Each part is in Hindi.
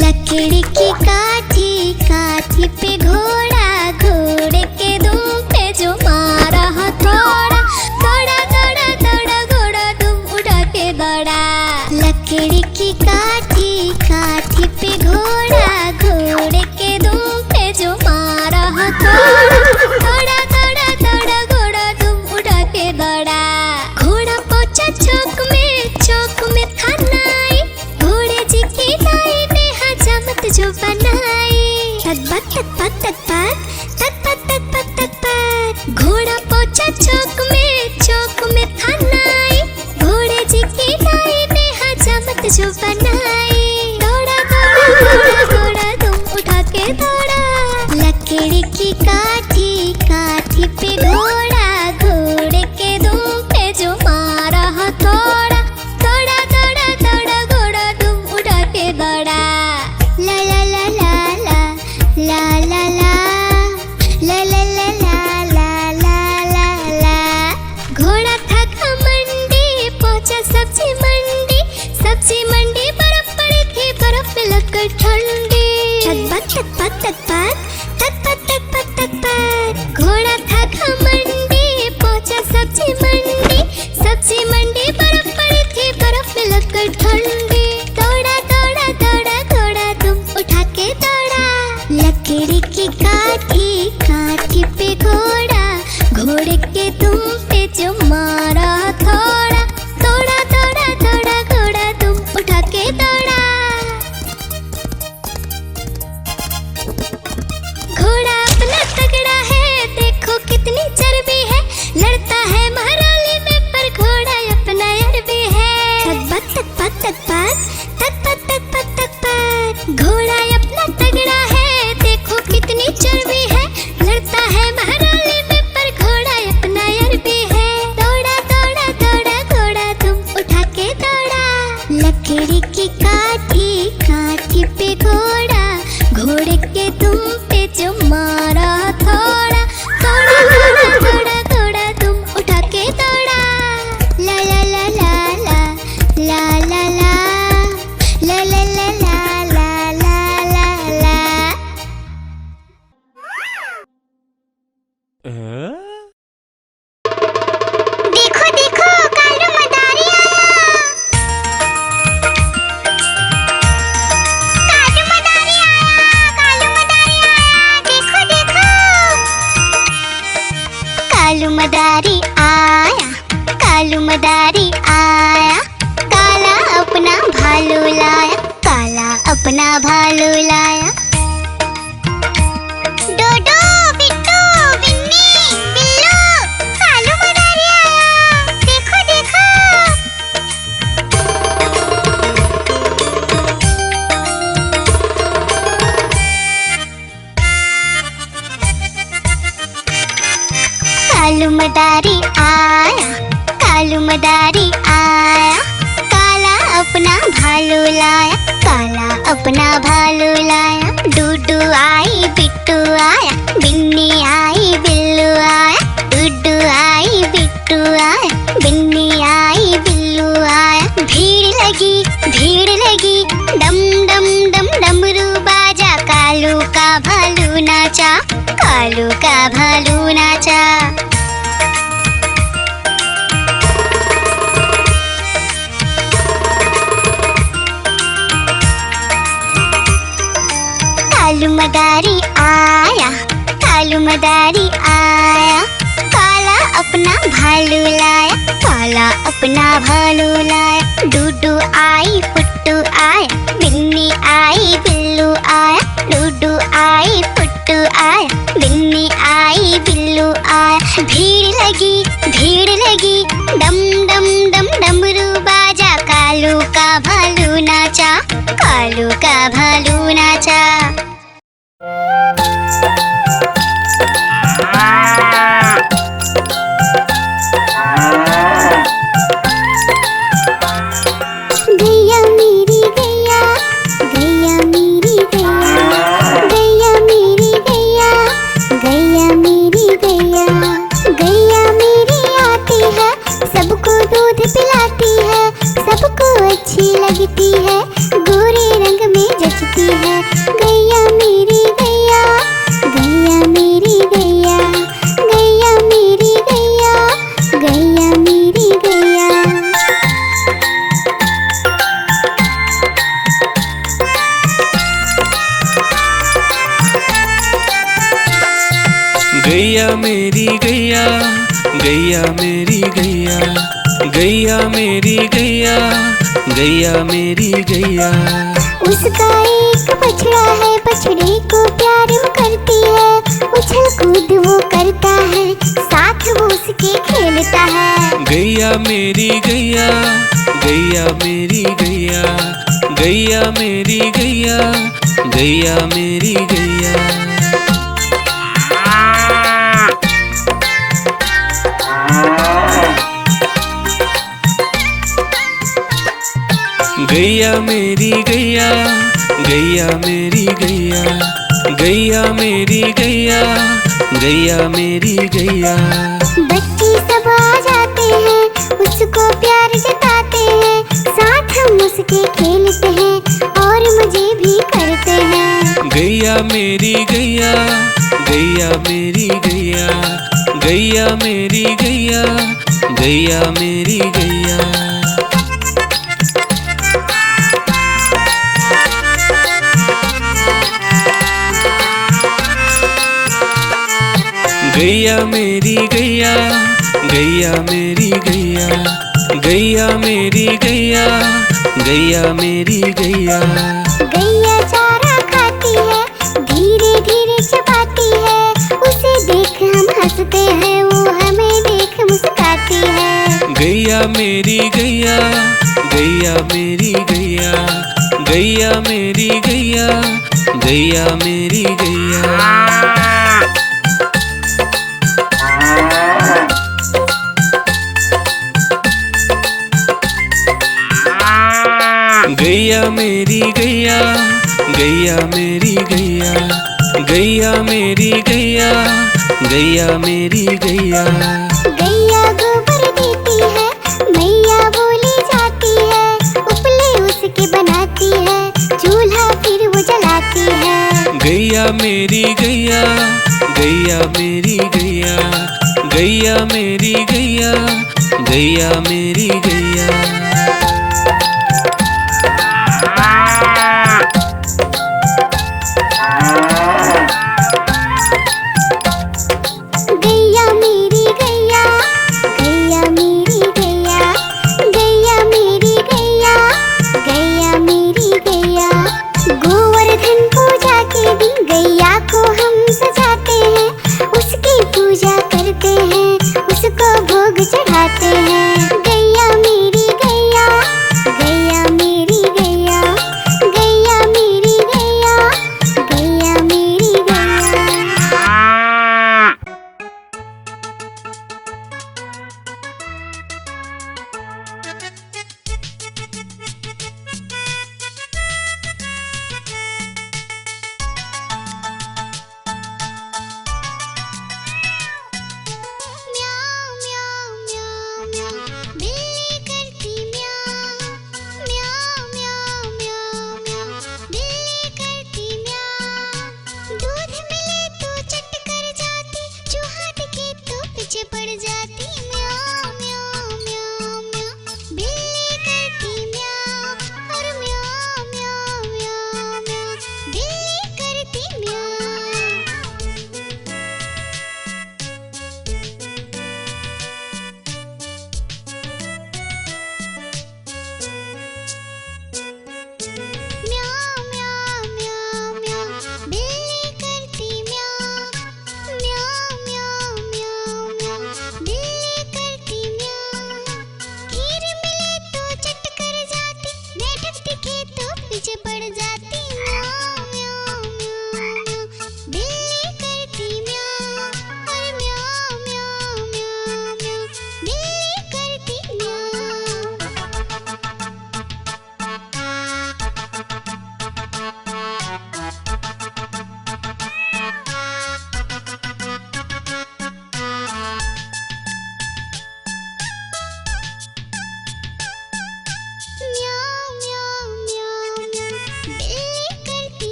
लकड़ी की काठी, काठी पे घोड़ा, घोड़े के दुम पे जो मारा हथौड़ा, दौड़ा दौड़ा दौड़ा घोड़ा दुम उठा के दौड़ा। लकड़ी की काठी, काठी पे घोड़ा, घोड़े के दुम पे जो मारा हथौड़ा, दौड़ा दौड़ा दौड़ा घोड़ा दुम उठा के दौड़ा। घोड़ा पहुंचा चौक में था नाई, घोड़े जी की दाई ने हजामत जो बनाई। तक पक तक पक तक पक तक पक तक पक। घोड़ा पहुंचा चौक में था नाई, घोड़े जी की दाई ने हजामत जो बनाई। दौड़ा दौड़ा दौड़ा घोड़ा तुम उठा के दौड़ा। लकड़ी की काठी, काठी पे घोड़ा, घोड़े के दुम पे जो मारा हथौड़ा, दौड़ा दौड़ा दौड़ा घोड़ा तुम उठा के दौड़ा। ला ला ला ला ला ला ला ला ला ला ला ला ला ला ला। घोड़ा था घमंडी, पहुंचा सब्जी मंडी, सब्जी मंडी बर्फ पड़ी थी, बर्फ में लगकर ठंडी। तक पक तक पक तक पक तक पक तक पक। घोड़ा था घमंडी, पहुंचा सब्जी मंडी, सब्जी मंडी बर्फ पड़ी थी, बर्फ में लगकर ठंडी। दौड़ा दौड़ा दौड़ा घोड़ा तुम उठा के दौड़ा। लकड़ी की काठी, काठी पे घोड़ा, घोड़े के तुम पे जो मारा हथौड़ा, दौड़ा दौड़ा दौड़ा घोड़ा तुम उठा के दौड़ा। घोड़ा अपना तगड़ा है, देखो कितनी चर्बी है, लड़ता है महाराली में पर घोड़ा अपना अरबी है। तक पक तक पक तक पक तक पक तक पक। घोड़ा अपना तगड़ा है, देखो कितनी चर्बी है, लड़ता है महाराली में पर घोड़ा अपना अरबी है। दौड़ा दौड़ा दौड़ा घोड़ा तुम उठा के दौड़ा। लकड़ी की काठी, काठी पे घोड़ा, घोड़े के तुम पे जो मारा हथौड़ा, दौड़ा दौड़ा दौड़ा घोड़ा तुम उठा के दौड़ा। ला ला ला ला ला ला ला ला ला ला ला ला ला ला ला। देखो देखो कालू मदारी आया, कालू मदारी आया, कालू मदारी आया, देखो देखो। कालू मदारी आया, कालू मदारी आया, काला अपना भालू लाया, काला अपना भालू लाया। डोडो बिट्टू बिन्नी बिल्लू, कालू मदारी आया, देखो देखो। कालू मदारी आया, कालू मदारी आया, काला अपना भालू लाया, काला अपना भालू लाया। डूडू आई बिट्टू आया, बिन्नी आई बिल्लू आया, डूडू आई बिट्टू आया, बिन्नी आई बिल्लू आया। भीड़ लगी डम डम डम डमरू बाजा, कालू का भालू नाचा, कालू का भालू नाचा। कालू मदारी आया, कालू मदारी आया, काला अपना भालू लाया, काला अपना भालू लाया। डूडू आई पुट्टू आया, बिन्नी आई बिल्लू आया, डूडू आई पुट्टू आया, बिन्नी आई बिल्लू आया। भीड़ लगी डम डम डम डमरू बाजा, कालू का भालू नाचा, कालू का भालू नाचा। गैया मेरी गैया, गैया मेरी गैया, गैया मेरी गैया, गैया मेरी गैया, गैया मेरी आती है सबको दूध पिलाती है, सबको अच्छी लगती है, गोरे रंग में जचती है। गैया मेरी गैया, गैया मेरी गैया, गैया मेरी गैया, गैया मेरी गैया। गैया मेरी गैया, गैया मेरी गैया, गैया मेरी गैया, गैया मेरी गैया। उसका एक बछड़ा है, बछड़े को प्यार वो करती है, उछल कूद वो करता है, साथ वो उसके खेलता है। गैया मेरी गैया, गैया मेरी गैया, गैया मेरी गैया, गैया मेरी गैया। गैया मेरी गैया, गैया मेरी गैया, गैया मेरी गैया, गैया मेरी गैया। बच्चे सब आ जाते हैं, उसको प्यार जताते हैं, साथ हम उसके खेलते हैं और मजे भी करते हैं। गैया मेरी गैया, गैया मेरी गैया, गैया मेरी गैया, गैया मेरी गैया। गैया मेरी गैया, गैया मेरी गैया, गैया मेरी गैया, गैया मेरी गैया। गैया चारा खाती है, धीरे धीरे चबाती है, उसे देख हम हंसते हैं, वो हमें देख मुस्काती है। गैया मेरी गैया, गैया मेरी गैया, गैया मेरी गैया, गैया मेरी गैया। गैया मेरी गैया, गैया मेरी गैया, गैया मेरी गैया, गैया मेरी गैया। गैया गोबर देती है, मैया बोली जाती है, उपले उसके बनाती है, चूल्हा फिर वो जलाती है। गैया मेरी गैया, गैया मेरी गैया, गैया मेरी गैया, गैया मेरी गैया। गैया मेरी गैया, गैया मेरी गैया, गैया मेरी गैया, गैया मेरी गैया। गोवर्धन पूजा के दिन गैया को हम सजाते हैं, उसकी पूजा करते हैं, उसको भोग चढ़ाते हैं। गैया मेरी गैया,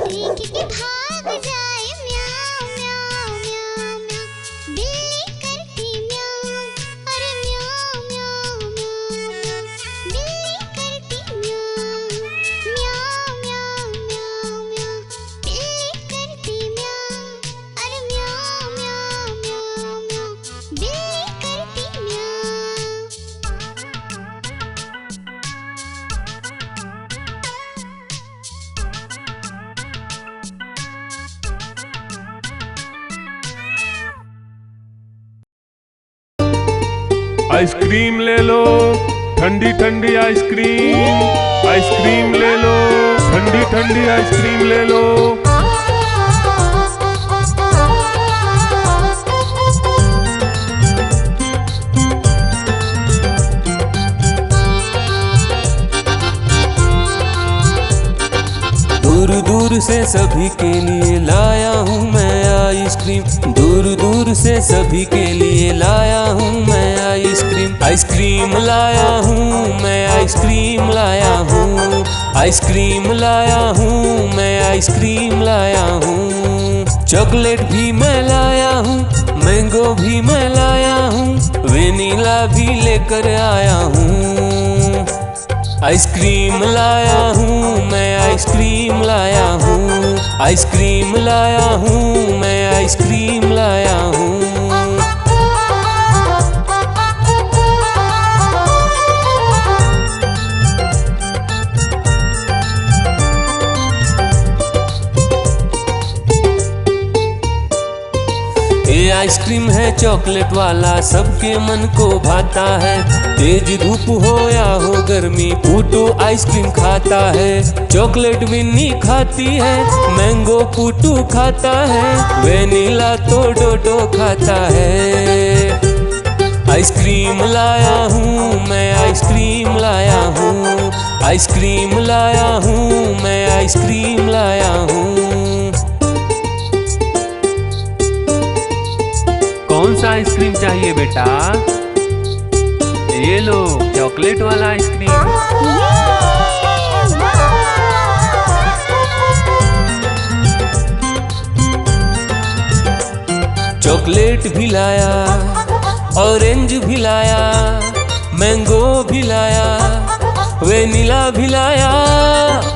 देख के भाग जाए म्याऊं म्याऊं म्याऊं म्याऊं। बिल्ली करती म्याऊं, अरे म्याऊं म्याऊं म्याऊं म्याऊं। बिल्ली करती म्याऊं म्याऊं म्याऊं म्याऊं म्याऊं। बिल्ली करती म्याऊं, अरे म्याऊं म्याऊं म्याऊं म्याऊं। बिल्ली करती म्याऊं। आइसक्रीम ले लो, ठंडी ठंडी आइसक्रीम। आइसक्रीम ले लो, ठंडी ठंडी आइसक्रीम ले लो। दूर दूर से सभी के लिए लाया हूँ मैं आइसक्रीम। दूर दूर से सभी के लिए लाया हूँ मैं आइसक्रीम। आइसक्रीम लाया हूँ मैं, आइसक्रीम लाया हूँ। आइसक्रीम लाया हूँ मैं, आइसक्रीम लाया हूँ। चॉकलेट भी मैं लाया हूँ, मैंगो भी मैं लाया हूँ, वेनिला भी लेकर आया हूँ। आइसक्रीम लाया हूँ मैं, आइसक्रीम लाया हूँ। आइसक्रीम लाया हूँ मैं, आइसक्रीम लाया हूँ। ये आइसक्रीम है चॉकलेट वाला, सबके मन को भाता है। तेज धूप हो या हो गर्मी, पूटू आइसक्रीम खाता है। चॉकलेट विन्नी खाती है, मैंगो पूटू खाता है, वेनिला तो डोडो खाता है। आइसक्रीम लाया हूँ मैं, आइसक्रीम लाया हूँ। आइसक्रीम लाया हूँ मैं, आइसक्रीम लाया हूँ। कौन सा आइसक्रीम चाहिए बेटा? ये लो चॉकलेट वाला आइसक्रीम। चॉकलेट भी लाया, ऑरेंज भी लाया, मैंगो भी लाया, वेनिला भी लाया।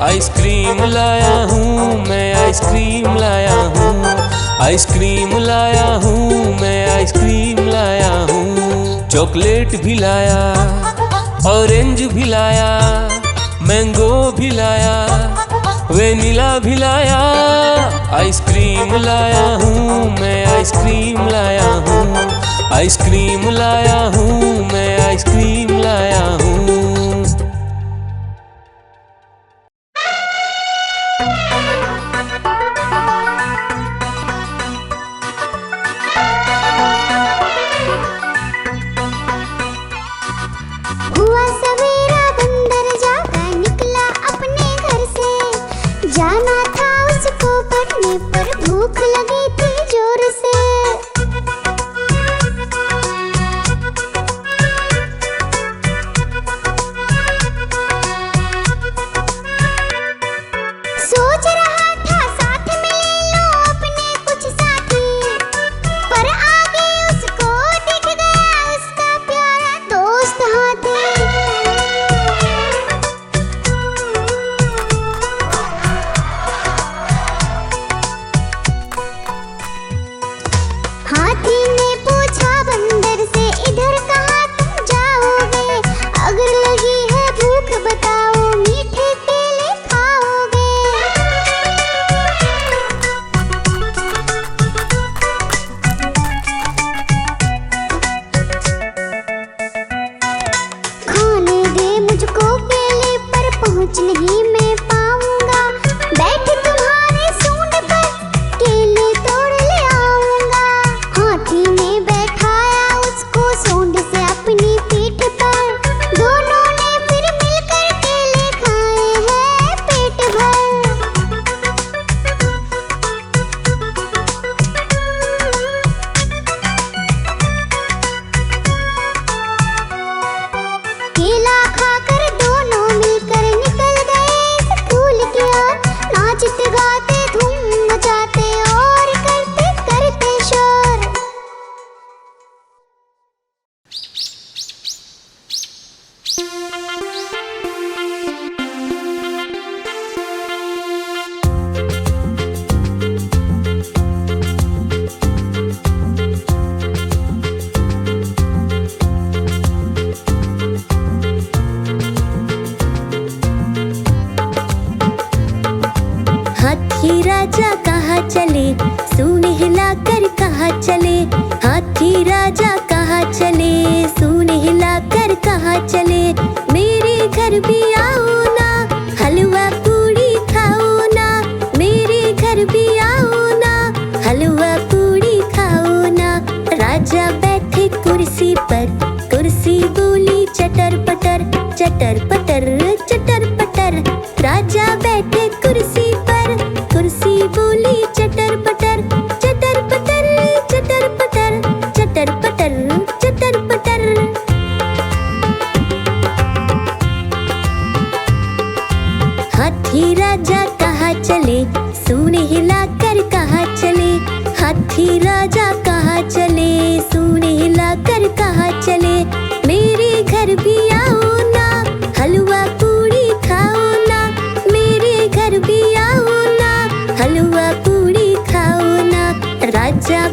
आइसक्रीम लाया हूँ मैं, आइसक्रीम लाया हूँ। आइसक्रीम लाया हूँ मैं, आइसक्रीम लाया हूँ। चॉकलेट भी लाया, ऑरेंज भी लाया, मैंगो भी लाया, वेनिला भी लाया। आइसक्रीम लाया हूँ मैं, आइसक्रीम लाया हूँ। आइसक्रीम लाया हूँ मैं, आइसक्रीम लाया हूँ। हुआ सवेरा बंदर जागा निकला अपने घर से। जाना था उसको पढ़ने पर भूख लगी थी जोर से। सोच रहा था साथ में ले लो अपने कुछ साथी, पर आगे उसको दिख गया उसका प्यारा दोस्त हाथी। हाथी राजा कहाँ चले, सूंड हिलाकर कहाँ चले। हाथी राजा कहाँ चले, सूंड हिलाकर कहाँ चले। मेरे घर भी आओ ना, हलवा पूड़ी खाओ ना। मेरे घर भी आओ ना, हलवा पूड़ी खाओ ना। राजा बैठे कुर्सी पर, कुर्सी बोली चटर पटर, चटर पटर चटर पटर। राजा बैठे कुर्सी पर, कुर्सी बोली चटर पटर, चटर पटर चटर पटर, चटर पटर चटर पटर। हाथी राजा कहाँ चले, सूंड हिलाकर कहाँ चले। हाथी राजा कहाँ चले, सूंड हिलाकर कहाँ चले। मेरे घर भी आओ ना, हलवा पूड़ी खाओ ना। मेरे घर भी आओ ना, हलवा पूड़ी खाओ ना। राजा